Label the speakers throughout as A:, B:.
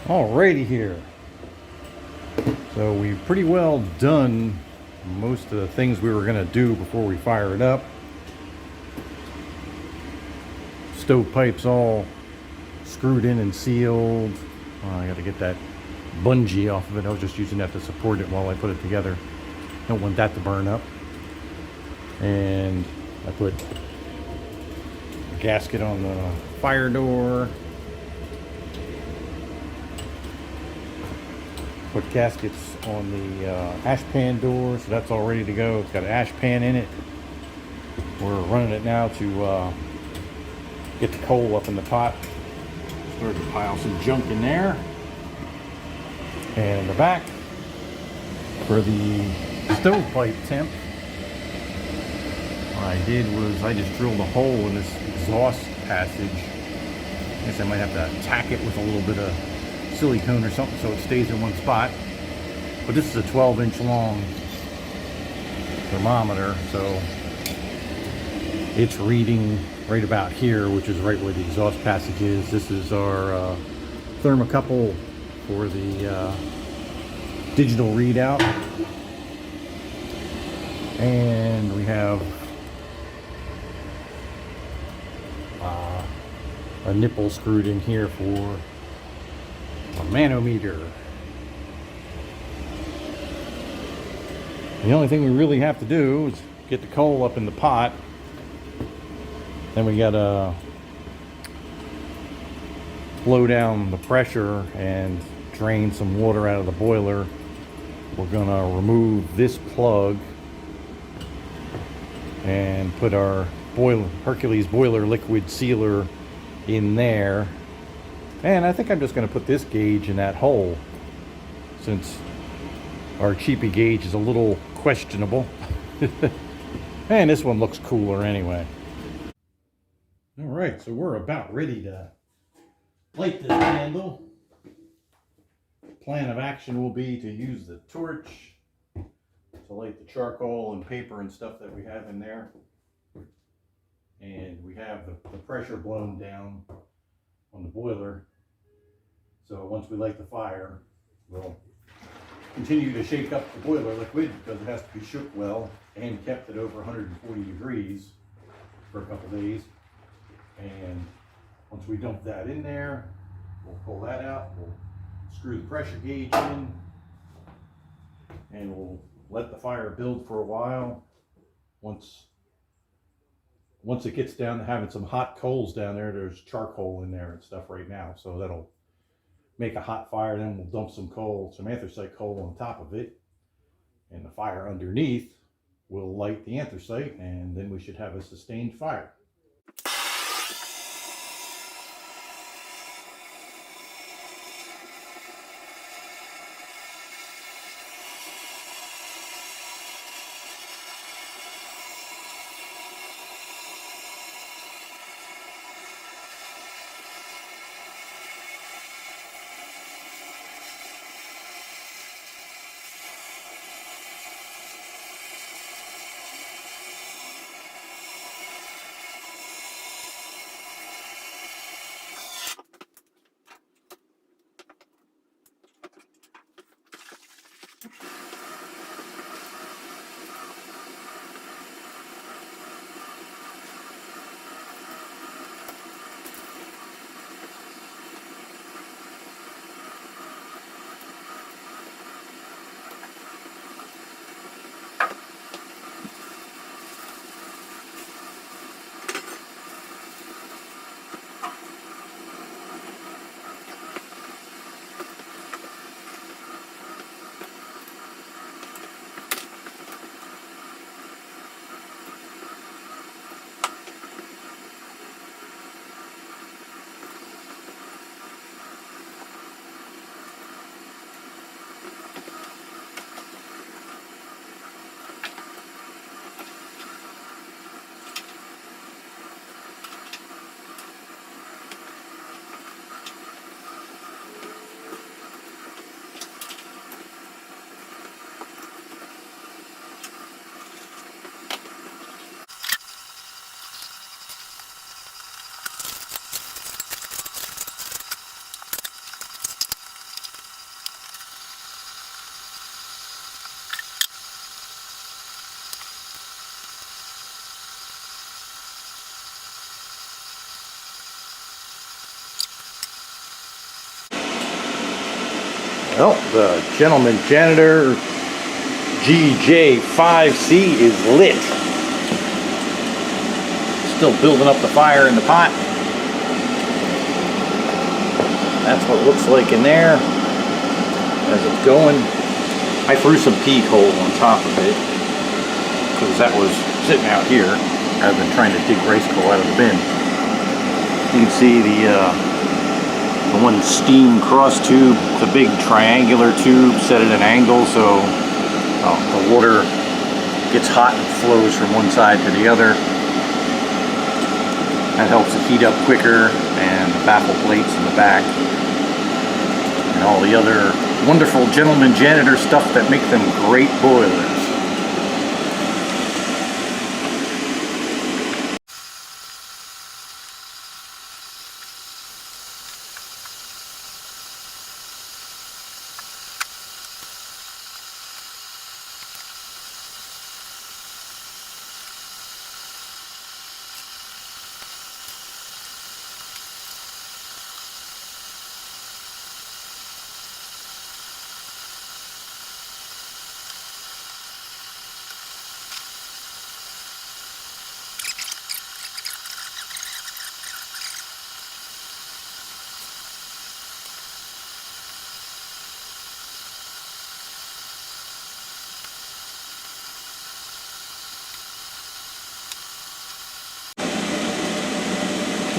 A: Alrighty here. So we've pretty well done most of the things we were going to do before we fire it up. Stovepipe's all screwed in and sealed. I got to get that bungee off of it. I was just using that to support it while I put it together. Don't want that to burn up. And I put a gasket on the fire door. Put gaskets on the ash pan door, so that's all ready to go. It's got an ash pan in it. We're running it now to get the coal up in the pot. Started to pile some junk in there. And in the back, for the stovepipe temp, what I did was I just drilled a hole in this exhaust passage. I guess I might have to tack it with a little bit of silicone or something so it stays in one spot. But this is a 12-inch long thermometer, so it's reading right about here, which is right where the exhaust passage is. This is our thermocouple for the digital readout, and we have a nipple screwed in here for a manometer. The only thing we really have to do is get the coal up in the pot. Then we gotta blow down the pressure and drain some water out of the boiler. We're gonna remove this plug and put our Hercules boiler liquid sealer in there. And I think I'm just going to put this gauge in that hole, since our cheapy gauge is a little questionable. And this one looks cooler anyway. Alright, so we're about ready to light this candle. Plan of action will be to use the torch to light the charcoal and paper and stuff that we have in there. And we have the pressure blown down on the boiler. So once we light the fire, we'll continue to shake up the boiler liquid because it has to be shook well and kept at over 140 degrees for a couple days. And once we dump that in there, we'll pull that out, we'll screw the pressure gauge in, and we'll let the fire build for a while. Once it gets down to having some hot coals down there, there's charcoal in there and stuff right now, so that'll make a hot fire. Then we'll dump some anthracite coal on top of it, and the fire underneath will light the anthracite, and then we should have a sustained fire.
B: Well, the Gentleman Janitor GJ5C is lit. Still building up the fire in the pot. That's what it looks like in there as it's going. I threw some pea coal on top of it because that was sitting out here. I've been trying to dig rice coal out of the bin. You can see the one steam cross tube, the big triangular tube set at an angle, so the water gets hot and flows from one side to the other. That helps it heat up quicker, and the baffle plates in the back, and all the other wonderful Gentleman Janitor stuff that make them great boilers.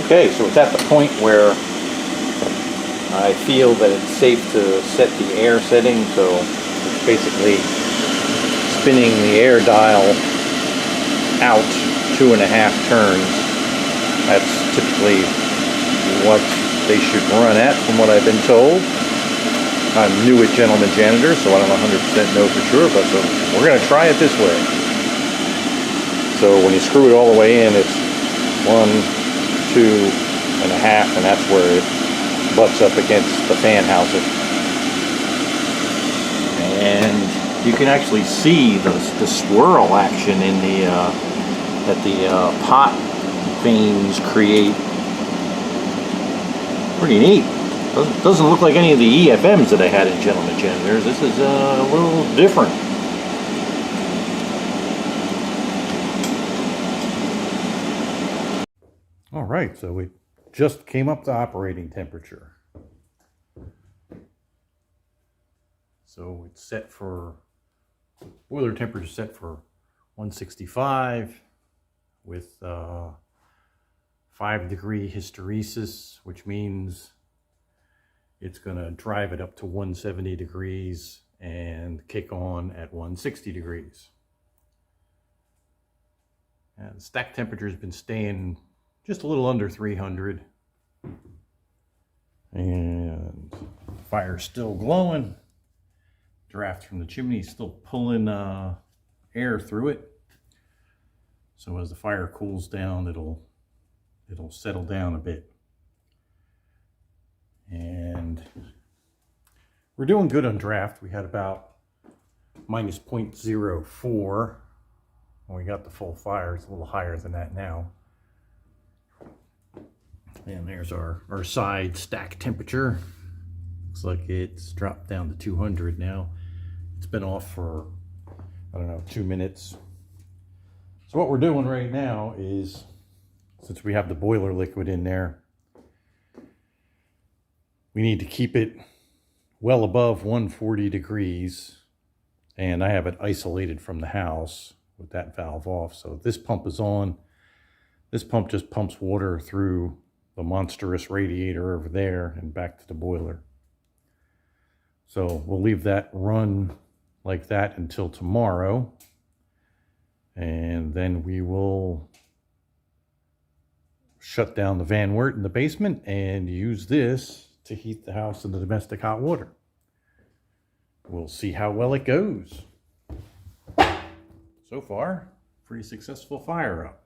B: Okay, so it's at the point where I feel that it's safe to set the air setting, so it's basically spinning the air dial out 2.5 turns. That's typically what they should run at from what I've been told. I'm new at Gentleman Janitor, so I don't 100% know for sure, but so we're going to try it this way. So when you screw it all the way in, it's 1, 2.5, and that's where it butts up against the fan housing. And you can actually see the swirl action in the that the pot vanes create. Pretty neat. Doesn't look like any of the EFMs that I had in Gentleman Janitors. This is a little different.
A: All right, so we just came up to operating temperature. So it's set for, boiler temperature set for 165 with 5-degree hysteresis, which means it's going to drive it up to 170 degrees and kick on at 160 degrees. And the stack temperature has been staying just a little under 300. And the fire's still glowing. Draft from the chimney is still pulling air through it. So as the fire cools down, it'll settle down a bit. And we're doing good on draft. We had about minus 0.04 when we got the full fire. It's a little higher than that now. And there's our side stack temperature. Looks like it's dropped down to 200 now. It's been off for, I don't know, 2 minutes. So what we're doing right now is, since we have the boiler liquid in there, we need to keep it well above 140 degrees. And I have it isolated from the house with that valve off. So this pump is on. This pump just pumps water through the monstrous radiator over there and back to the boiler. So we'll leave that run like that until tomorrow. And then we will shut down the Van Wert in the basement and use this to heat the house in the domestic hot water. We'll see how well it goes. So far, pretty successful fire up.